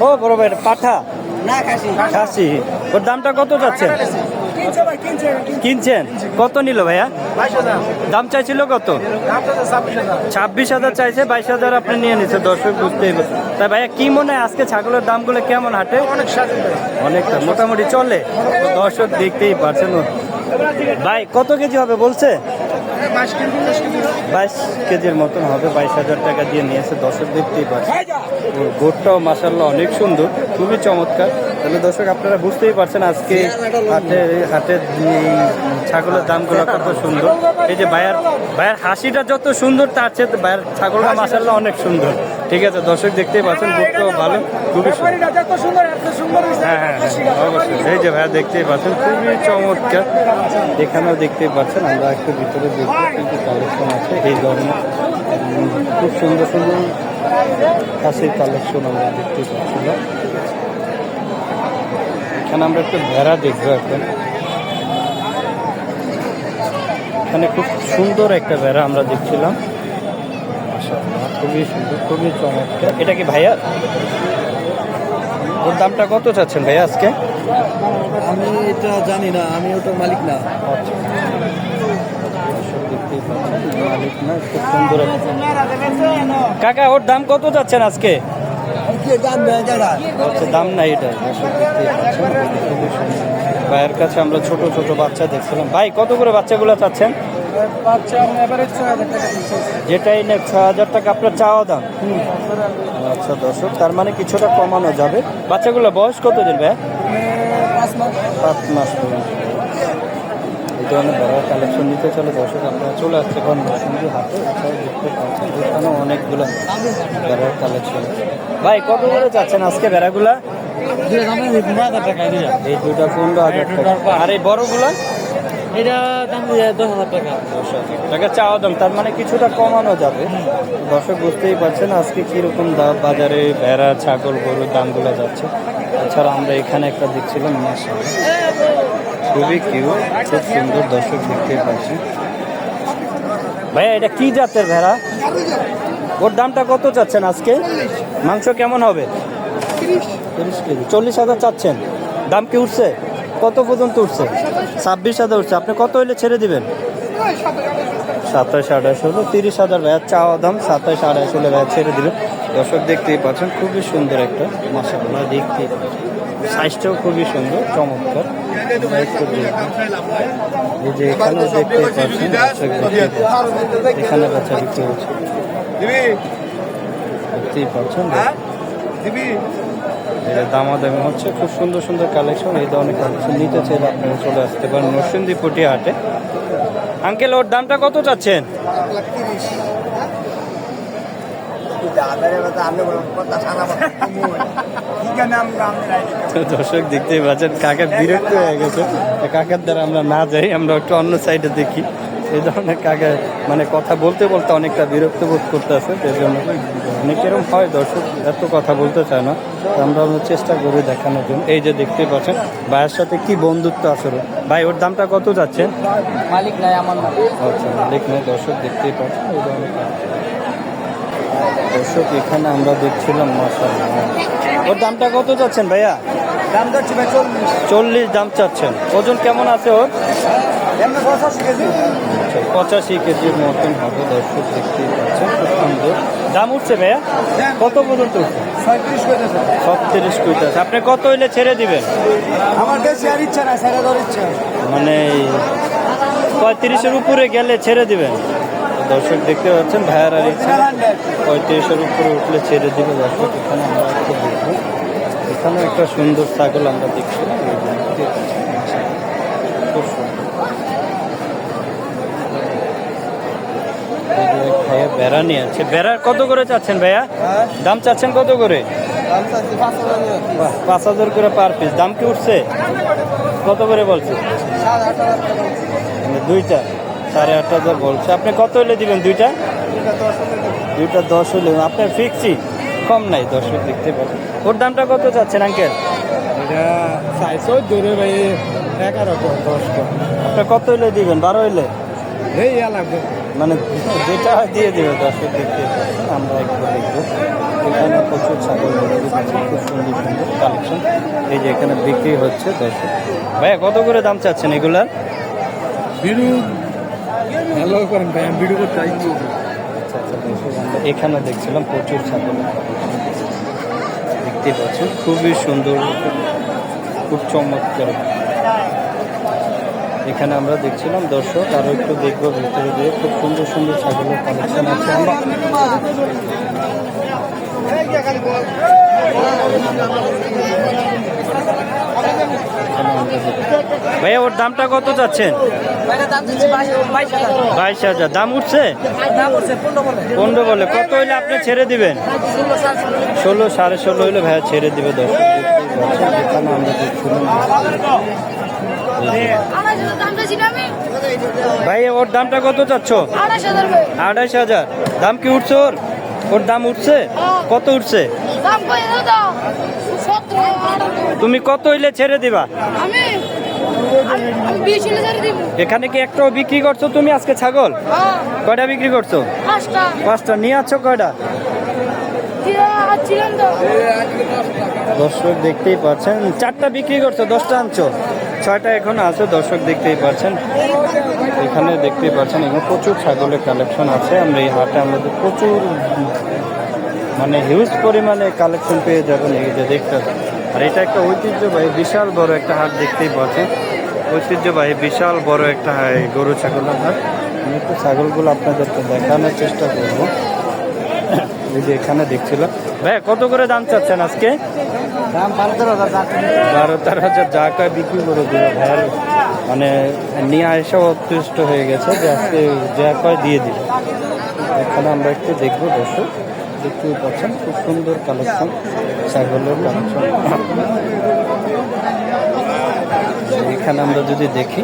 ও বড় ভাই পাঠা খাসি, ওর দামটা কত যাচ্ছেন? কিনছেন কত নিল ভাইয়া? দাম চাইছিল কত? 26,000 চাইছে, 22,000 আপনি নিয়ে নিচ্ছে। দর্শক বুঝতেই পারছেন। তাই ভাইয়া কি মনে হয় আজকে ছাগলের দামগুলো কেমন হাটে? অনেকটা মোটামুটি চলে, দর্শক দেখতেই পারছেন। ভাই কত কেজি হবে বলছে? 22 কেজির মতন হবে, 22,000 টাকা দিয়ে নিয়েছে। দর্শক দেখতেই পাচ্ছেন, গোটটাও মাশাআল্লাহ অনেক সুন্দর, খুবই চমৎকার। তাহলে দর্শক আপনারা বুঝতেই পারছেন আজকে হাটের ছাগলের দামগুলো কত সুন্দর। এই যে ভাইয়ের হাসিটা যত সুন্দর, তার চেয়ে ভাইয়ের ছাগলটা মাশাআল্লাহ অনেক সুন্দর। ঠিক আছে দর্শক দেখতেই পাচ্ছেন, গোটটাও ভালো, খুবই সুন্দর। হ্যাঁ, অবশ্যই। এই যে ভাইয়া দেখতেই পাচ্ছেন, খুবই চমৎকার। এখানেও দেখতেই পাচ্ছেন, আমরা একটু ভিতরে দেখবো কিন্তু কালেকশন আছে এই ধরনের খুব সুন্দর সুন্দর খাসির কালেকশন আমরা দেখতে পাচ্ছিলাম। এখানে আমরা একটু ভেড়া দেখবো এখন। এখানে খুব সুন্দর একটা ভেড়া আমরা দেখছিলাম, খুবই সুন্দর, খুবই চমৎকার। এটা কি ভাইয়া? ওর দামটা কত চাচ্ছেন ভাইয়া আজকে? আমি এটা জানি না, আমি ওটার মালিক না। মালিক না, খুব সুন্দর। কাকা ওর দাম কত চাচ্ছেন আজকে? দাম নাই এটা। ভাইয়ের কাছে আমরা ছোট ছোট বাচ্চা দেখছিলাম। ভাই কত করে বাচ্চাগুলো চাচ্ছেন? যেটাই নেই 6,000 টাকা আপনার চাওয়া দাম। আচ্ছা দর্শক, তার মানে কিছুটা কমানো যাবে। বাচ্চাগুলো বয়স কত দিন ভাই? 5 মাস পর্যন্ত। এই ধরনের বেড়ার কালেকশন নিতে চলে দর্শক আপনারা চলে আসছে এখন নরসিংদী হাটে। দেখতে পাচ্ছেন এখানে অনেকগুলো বেড়ার কালেকশন। ভাই কত করে যাচ্ছেন আজকে বেড়াগুলা? এই দুটা 15,000 টাকা। আর এই বড়গুলা? এটা দাম 10,000 টাকা। 10,000 টাকা চাওয়া দাম, তার মানে কিছুটা কমানো যাবে। দর্শক বুঝতেই পারছেন আজকে কীরকম বাজারে ভেড়া, ছাগল, গরুর দামগুলো যাচ্ছে। এছাড়া আমরা এখানে একটা দেখছিলাম মাশাআল্লাহ খুবই কিউট, খুব সুন্দর। দর্শক দেখতেই পাচ্ছেন। ভাইয়া এটা কি জাতের ভেড়া? ওর দামটা কত চাচ্ছেন আজকে? মাংস কেমন হবে? 30 কেজি। 40,000 চাচ্ছেন। দাম কি উঠছে? কত পর্যন্ত উঠছে? 26,000 উঠছে। আপনি কত হইলে ছেড়ে দিবেন? 27-28 হলো। 30,000 ভাইয়া চাওয়া দাম, 27-28 হলে ভাইয়া ছেড়ে দিবেন। দর্শক দেখতেই পাচ্ছেন খুবই সুন্দর একটা মাশাআল্লাহ, দেখতেই সাইজটাও খুবই সুন্দর, চমৎকার। একটু এই যে এখানেও দেখতেই পাচ্ছেন, এখানে বাচ্চা বিক্রি হচ্ছে, দেখতেই পাচ্ছেন। দামাদামি হচ্ছে, খুব সুন্দর সুন্দর কালেকশন। এই ধরনের কালেকশন নিতে চাইলে আপনারা চলে আসতে পারেন নরসিংদী পুটি হাটে। আঙ্কেল ওর দামটা কত চাচ্ছেন? দর্শক দেখতেই পাচ্ছেন কাকা বিরক্ত হয়ে গেছে। কাকার দ্বারা আমরা না যাই, আমরা একটু অন্য সাইডে দেখি। এই ধরনের কাকা মানে কথা বলতে বলতে অনেকটা বিরক্ত বোধ করতে আছে, সেই জন্য অনেক এরকম হয়। দর্শক এত কথা বলতে চায় না, আমরা চেষ্টা করি দেখানোর জন্য। এই যে দেখতেই পাচ্ছেন ভাইয়ের সাথে কি বন্ধুত্ব আসলে। ভাই ওর দামটা কত যাচ্ছেন? মালিক নাই আমার। আচ্ছা মালিক নাই। দর্শক দেখতেই পাচ্ছেন এই ধরনের। দর্শক এখানে আমরা দেখছিলাম মাশাআল্লাহ। ওর দামটা কত চাচ্ছেন ভাইয়া? দাম যাচ্ছে ভাই 40 দাম চাচ্ছেন। ওজন কেমন আছে ওর? 85 কেজির মতন হবে। দর্শক দেখতেই পাচ্ছেন খুব সুন্দর। দাম উঠছে ভাইয়া কত পর্যন্ত উঠছে? 36 কুইন্টাল। আপনি কত হইলে ছেড়ে দিবেন? আমার বেশি আর ইচ্ছা না, ছেড়ে দেওয়ার ইচ্ছা। মানে 35-এর উপরে গেলে ছেড়ে দিবেন। দর্শক দেখতে পাচ্ছেন ভাইয়ার আর ইচ্ছা 35-এর উপরে উঠলে ছেড়ে দিবে। দর্শক এখানে আমরা একটু দেখবো, এখানে একটা সুন্দর ছাগল আমরা দেখছিলাম। খুব সুন্দর ভাইয়া বেড়া নিয়ে আছে। বেড়ার কত করে চাচ্ছেন ভাইয়া? দাম চাচ্ছেন কত করে? 5,000 করে পার পিস। দাম কি উঠছে? কত করে বলছে? দুইটা 8,500 বলছে। আপনি কত হলে দিবেন? দুইটা 10 হলে আপনার ফিক্সই, কম নাই। দর্শক দেখতে পাবেন। ওর দামটা কত চাচ্ছেন আঙ্কেল? ভাই 11 10। আপনি কত হইলে দিবেন? 12 হইলে? এই লাগবে মানে যেটা দিয়ে দেবে দর্শক দেখতে পাচ্ছেন। আমরা একটু দেখবো এখানে প্রচুর ছাগল দেখতে পাচ্ছি, খুব সুন্দর সুন্দর কালেকশন। এই যে এখানে বিক্রি হচ্ছে দর্শক। ভাইয়া কত করে দাম চাচ্ছেন এগুলার? ভিডিও ভালো করেন ভাই, আমি ভিডিও করতে চাইছি। আচ্ছা আচ্ছা দর্শক, আমরা এখানে দেখছিলাম প্রচুর ছাগল দেখতে পাচ্ছেন, খুবই সুন্দর, খুব চমৎকার। এখানে আমরা দেখছিলাম দর্শক, আরও একটু দেখবো ভিতরে দিয়ে, খুব সুন্দর সুন্দর ছাগলের কালেকশন আছে। আমরা ভাইয়া ওর দামটা কত চাচ্ছেন? 22,000। দাম উঠছে? 15 বলে। কত হইলে আপনি ছেড়ে দিবেন? 16, 16.5 হইলে ভাইয়া ছেড়ে দিবে দর্শক। এখানে আমরা দেখছিলাম ভাই, ওর দামটা কত চাচ্ছ? 28,000। দাম কি উঠছে ওর? ওর দাম উঠছে? কত উঠছে? তুমি কত হইলে ছেড়ে দিবা? এখানে কি একটাও বিক্রি করছো তুমি আজকে ছাগল? কয়টা বিক্রি করছো? 5টা। নিয়ে আছো কয়টা? দর্শক দেখতেই পাচ্ছেন, 4টা বিক্রি করছো, 10টা আনছো, 6টা এখনো আছে। দর্শক দেখতেই পাচ্ছেন, এখানে দেখতেই পাচ্ছেন এখানে প্রচুর ছাগলের কালেকশন আছে। আমরা এই হাটে আমাদের প্রচুর মানে হিউজ পরিমাণে কালেকশন পেয়ে যাবেন এই যে দেখতে। আর এটা একটা ঐতিহ্যবাহী বিশাল বড় একটা হাট দেখতেই পাচ্ছেন, ঐতিহ্যবাহী বিশাল বড় একটা গরু ছাগলের হাট। আমি একটু ছাগলগুলো আপনাদেরকে দেখানোর চেষ্টা করবো। এই যে এখানে দেখছিলাম ভাই, কত করে দাম চাচ্ছেন আজকে? দাম 12-13,000 যা কয় বিক্রি করে দিল ভাইয়ার, মানে নিয়ে আসা অতুষ্ট হয়ে গেছে যে আজকে যা কয় দিয়ে দিল। এখানে আমরা একটু দেখবো দর্শক, দেখতেই পাচ্ছেন খুব সুন্দর কালেকশন, ছাগলের কালেকশন। এখানে আমরা যদি দেখি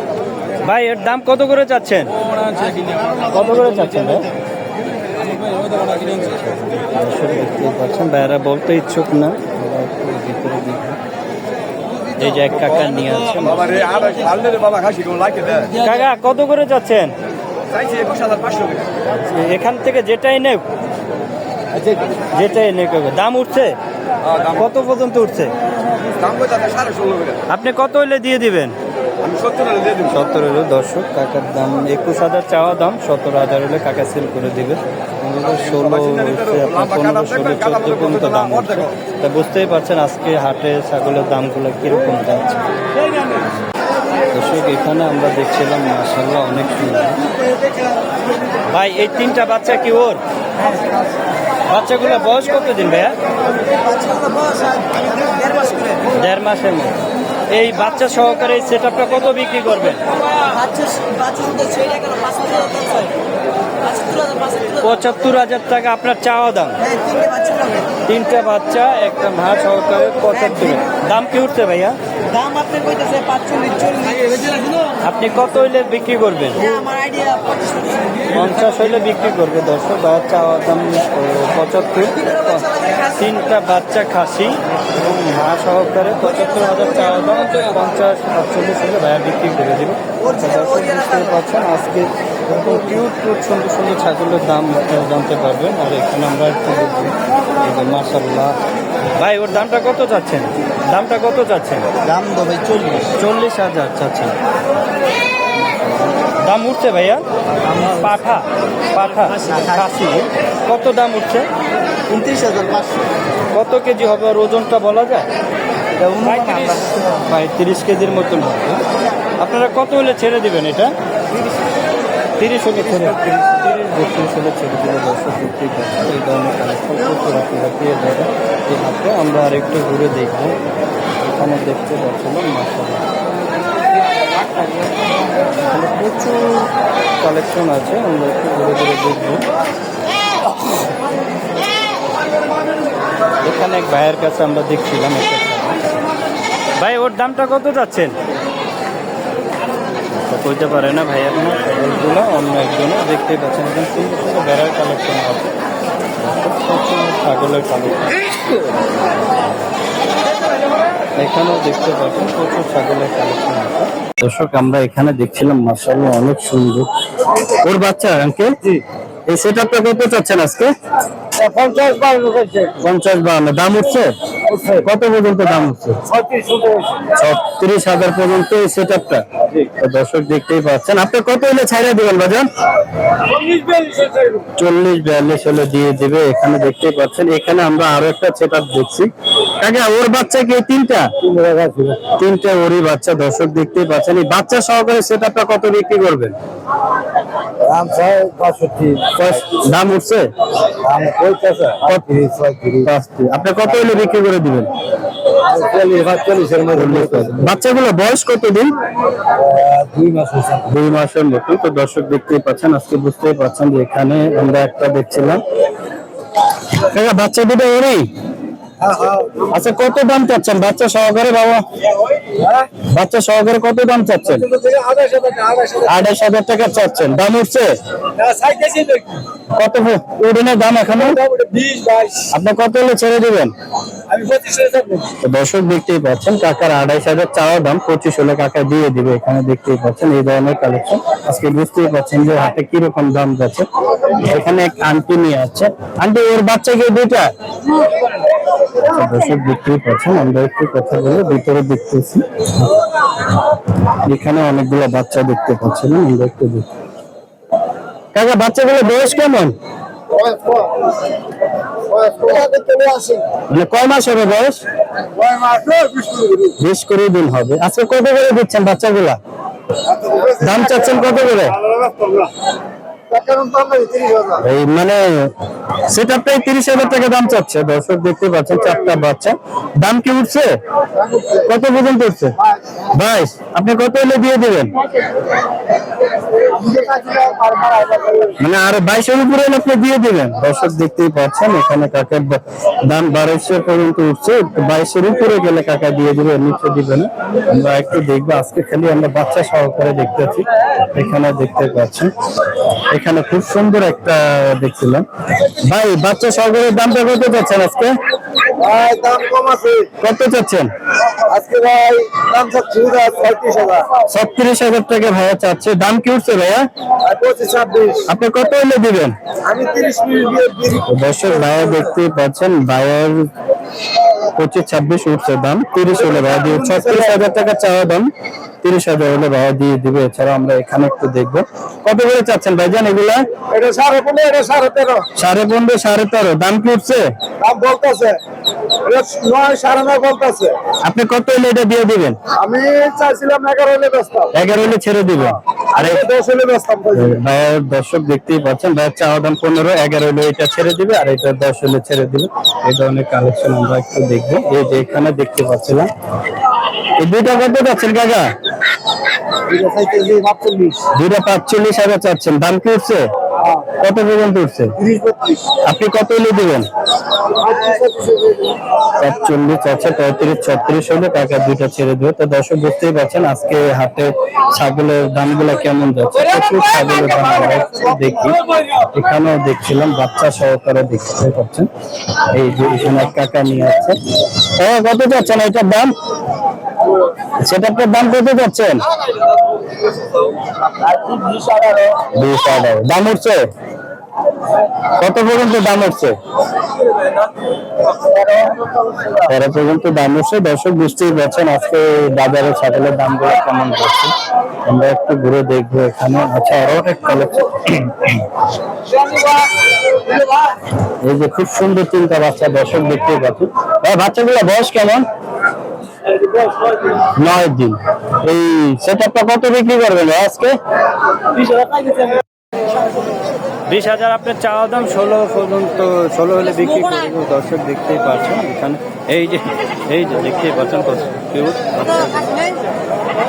ভাই, এর দাম কত করে চাচ্ছেন? কত করে চাচ্ছেন ভাই? দর্শক দেখতেই পাচ্ছেন, ভাইয়ারা বলতে ইচ্ছুক না। ভিতরে দেখি এই যে এক কাকা নিয়ে আছেন। কাকা কত করে যাচ্ছেন? এখান থেকে যেটাই নেব, যেটাই নেব। দাম উঠছে? কত পর্যন্ত উঠছে? আপনি কত হইলে দিয়ে দিবেন? 70 হইলে। দর্শক কাকার দাম 21,000 চাওয়া দাম, 17,000 হলে কাকা সেল করে দিবে। 16 হচ্ছে আপনার 15, 16, 14 পর্যন্ত দাম উঠছে। তা বুঝতেই পারছেন আজকে হাটে ছাগলের দামগুলো কিরকম যাচ্ছে। দর্শক এখানে আমরা দেখছিলাম মাশাআল্লাহ অনেক সুন্দর। ভাই এই 3টা বাচ্চা কি ওর? বাচ্চাগুলো বয়স কতদিন ভাইয়া? 1.5 মাসের মতো। এই বাচ্চা সহকারে এই সেট আপটা কত বিক্রি করবেন? 75,000 টাকা আপনার চাওয়া দাম। 3টা বাচ্চা, একটা মা সহকারে 75। দাম কি উঠছে ভাইয়া? দাম আপনি কইতেছে 45, 40। আপনি কত হইলে বিক্রি করবেন? আমার আইডিয়া 50 হইলে বিক্রি করবে। দর্শক চাওয়া দাম 75। 3টা বাচ্চা খাসি এবং মা সহকারে 75,000 চাওয়া দাম। 50-48 হলে ভাইয়া বিক্রি করে দেবে। দর্শক বুঝতে পারছেন আজকে এরকম কিউট সুন্দর সুন্দর ছাগলের দাম জানতে পারবেন। আর এখানে আমরা একটু দেখি মাশাআল্লাহ। ভাই ওর দামটা কত চাচ্ছেন? দামটা কত চাচ্ছেন? দাম তো ভাই 40,000 চাচ্ছেন। দাম উঠছে ভাইয়া? পাঠা খাসি কত দাম উঠছে? 29,500। কত কেজি হবে ওর ওজনটা বলা যায়? এটা 30 কেজির মতন হবে। আপনারা কত হলে ছেড়ে দিবেন এটা? 30 হলে ছেড়ে 32 হলে ছেড়ে দিলে। দর্শক দেখতেই পাচ্ছেন এই ধরনের কালেকশন প্রচুর আপনারা পেয়ে যাবেন এই হাতে। আমরা আরেকটু ঘুরে দেখব। এখানে দেখতে পাচ্ছিলাম মাশাআল্লাহ এখানে প্রচুর কালেকশন আছে, আমরা একটু ঘুরে ঘুরে দেখব। এখানে এক ভাইয়ের কাছে আমরা দেখছিলাম একটা। ভাই ওর দামটা কত যাচ্ছেন? কইতে পারে না ভাইয়া না, ছাগলগুলো অন্য একজনে দেখতেই পাচ্ছেন। একদম সুন্দর সুন্দর বেড়ার কালেকশন আছে, ছাগলের কালেকশন এখানেও দেখতে পাচ্ছেন, প্রচুর ছাগলের কালেকশন আছে। দর্শক আমরা এখানে দেখছিলাম মাশাআল্লাহ অনেক সুন্দর ওর বাচ্চা আঙ্কেল এই সেটআপটা কত চাচ্ছেন আজকে 50-52 দাম উঠছে কত পর্যন্ত দাম উঠছে 36,000 পর্যন্ত এই সেটআপটা তো দর্শক দেখতেই পাচ্ছেন আপনি কত হলে ছাইড়া দিবেন বাজার 40-42 হলে দিয়ে দিবে এখানে দেখতেই পাচ্ছেন এখানে আমরা আরো একটা সেটআপ দেখছি কাকা ওর বাচ্চা কি তিনটা ওরই বাচ্চা দর্শক দেখতেই পাচ্ছেন এই বাচ্চা সহকারে সেটআপটা কত বিক্রি করবেন দাম উঠছে আপনি কত হলে বিক্রি করে দিবেন বাচ্চাগুলো বয়স কতদিন 2 মাসের মতো তো দর্শক দেখতেই পাচ্ছেন আজকে বুঝতেই পারছেন যে এখানে আমরা একটা দেখছিলাম বাচ্চা দুটো ওরই আচ্ছা কত দাম চাচ্ছেন বাচ্চা সহকারে বাবা বাচ্চা সহকারে কত দাম চাচ্ছেন 28,000 টাকা চাচ্ছেন দাম উঠছে কত উড়নের দাম এখনো আপনি কত হলে ছেড়ে দিবেন দর্শক দেখতেই পাচ্ছেন কাকার 28,000 চাওয়া দাম 25 হলে কাকা দিয়ে দিবে এখানে দেখতেই পাচ্ছেন এই ধরনের কালেকশন আজকে বুঝতেই পাচ্ছেন যে হাতে কিরকম দাম যাচ্ছে এখানে এক আন্টি নিয়ে আছে আন্টি ওর বাচ্চা কি দুইটা দর্শক দেখতেই পাচ্ছেন আমরা একটু কথা বলে ভিতরে দেখতেছি এখানে অনেকগুলো বাচ্চা দেখতে পাচ্ছেন আমরা একটু দেখি কাকা বাচ্চাগুলো বয়স কেমন মানে কয় মাস হবে বয়স 20 দিন হবে আজকে কত করে দিচ্ছেন বাচ্চাগুলা দাম চাচ্ছেন কত করে এই মানে সেটআপটাই 30,000 টাকা দাম চাচ্ছে দর্শক দেখতে পাচ্ছেন চারটা বাচ্চা দাম কি উঠছে কত পর্যন্ত উঠছে 22 আপনি কত হলে দিয়ে দিবেন মানে আর 22 এর উপরে হলে আপনি দিয়ে দিবেন দর্শক দেখতেই পাচ্ছেন এখানে কাকার দাম 2200 পর্যন্ত উঠছে 22 এর উপরে গেলে কাকা দিয়ে দিবে নিচে দিবে না আমরা একটু দেখবো আজকে খালি আমরা বাচ্চা সহকারে দেখতেছি এখানে দেখতে পাচ্ছেন এখানে খুব সুন্দর একটা দেখছিলাম ভাই বাচ্চা সহকারে দামটা কত চাচ্ছেন আজকে ভাই দাম কম আছে কত চাচ্ছেন আজকে ভাই দাম চাচ্ছি 36,000 টাকা ভাইয়া চাচ্ছে দাম কি উঠছে ভাইয়া 25-26 আপনি কত হলে দিবেন আমি 30 মিনিট দিয়ে দিই দর্শক ভাইয়া দেখতেই পাচ্ছেন ভাইয়ার 25-26 উঠছে দাম 30 হলে ভাইয়া দিয়ে 36,000 টাকা চাওয়া দাম 30,000 হলে ভাইয়া দিয়ে দিবে এছাড়া আমরা এখানে একটু দেখবো কত করে চাচ্ছেন ভাইজান এগুলা এটা 15.5 এটা 13.5 15.5 দাম কি উঠছে দাম বলতেছে এটা 9.5 বলতেছে আপনি কত হলে এটা দিয়ে দিবেন আমি চাইছিলাম 11 হলে বেচতাম 11 হলে ছেড়ে দিবেন আর 10 হলে বেচতাম ভাইয়ের দর্শক দেখতেই পাচ্ছেন ভাইয়ের চাওয়া দাম 15 11 হলে এটা ছেড়ে দিবে আর এটা 10 হলে ছেড়ে দিবে এই ধরনের কালেকশন আমরা একটু দেখবো এই যে এখানে দেখতে পাচ্ছিলাম এই দুইটা কত যাচ্ছেন কাকা দুইটা 45,000 চাচ্ছেন দাম কি উঠছে কত পর্যন্ত উঠছে 30-32 আপনি কত হলে দিবেন 45 আছে 35-36 হলে টাকা দুইটা ছেড়ে দেবে তো দর্শক বুঝতেই পারছেন আজকে হাটে ছাগলের দামগুলো কেমন যাচ্ছে প্রচুর ছাগলের দাম বাড়ছে দেখি এখানেও দেখছিলাম বাচ্চা সহকারে দেখতে পাচ্ছেন এই যে এখানে এক কাকা নিয়ে আছে কত যাচ্ছেন এটার দাম সেটার দাম কত যাচ্ছেন 20,000 দাম উঠছে কত পর্যন্ত দাম উঠছে 13 পর্যন্ত দাম উঠছে দর্শক বুঝতেই পারছেন আজকে বাজারে ছাগলের দামগুলো কেমন যাচ্ছে আমরা একটু ঘুরে দেখবো এখানে আচ্ছা আরো অনেক কালেকশন এই যে খুব সুন্দর তিনটা বাচ্চা দর্শক দেখতেই পাচ্ছি বাচ্চাগুলো বয়স কেমন 9 দিন এই সেটআপটা কত বিক্রি করবেন আজকে 20,000 আপনার চাওয়া দাম 16 পর্যন্ত 16 হলে বিক্রি করবো দর্শক দেখতেই পাচ্ছেন এখানে এই যে দেখতেই পাচ্ছেন কত কিউট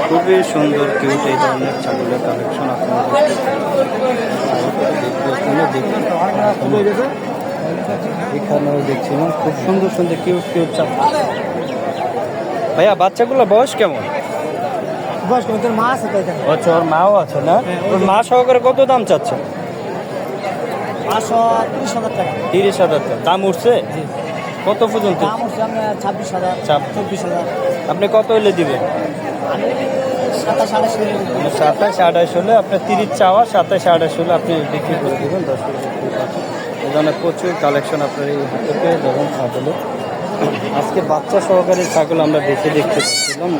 খুবই সুন্দর কিউট এই ধরনের ছাগলের কালেকশন এখানেও দেখছিলাম খুব সুন্দর সুন্দর কিউট কিউট ছাগল ভাইয়া বাচ্চাগুলো বয়স কেমন তোর মা আছে তো এখানে আচ্ছা ওর মাও আছে না ওর মা সহকারে কত দাম চাচ্ছে 30,000 টাকা 30,000 টাকা দাম উঠছে কত পর্যন্ত দাম হচ্ছে আপনার 26,000 24,000 আপনি কত হলে দিবেন 27 28 হলে আপনার 30 চাওয়া, 27 28 হলে আপনি বিক্রি করে দেবেন। দর্শক দেখতে পাচ্ছেন এই ধরনের প্রচুর কালেকশন আপনার এই হাটে পেয়ে যাবেন ছাগলে। আজকে বাচ্চা সহকারী ছাগল আমরা বেশি দেখতে পাচ্ছিলাম।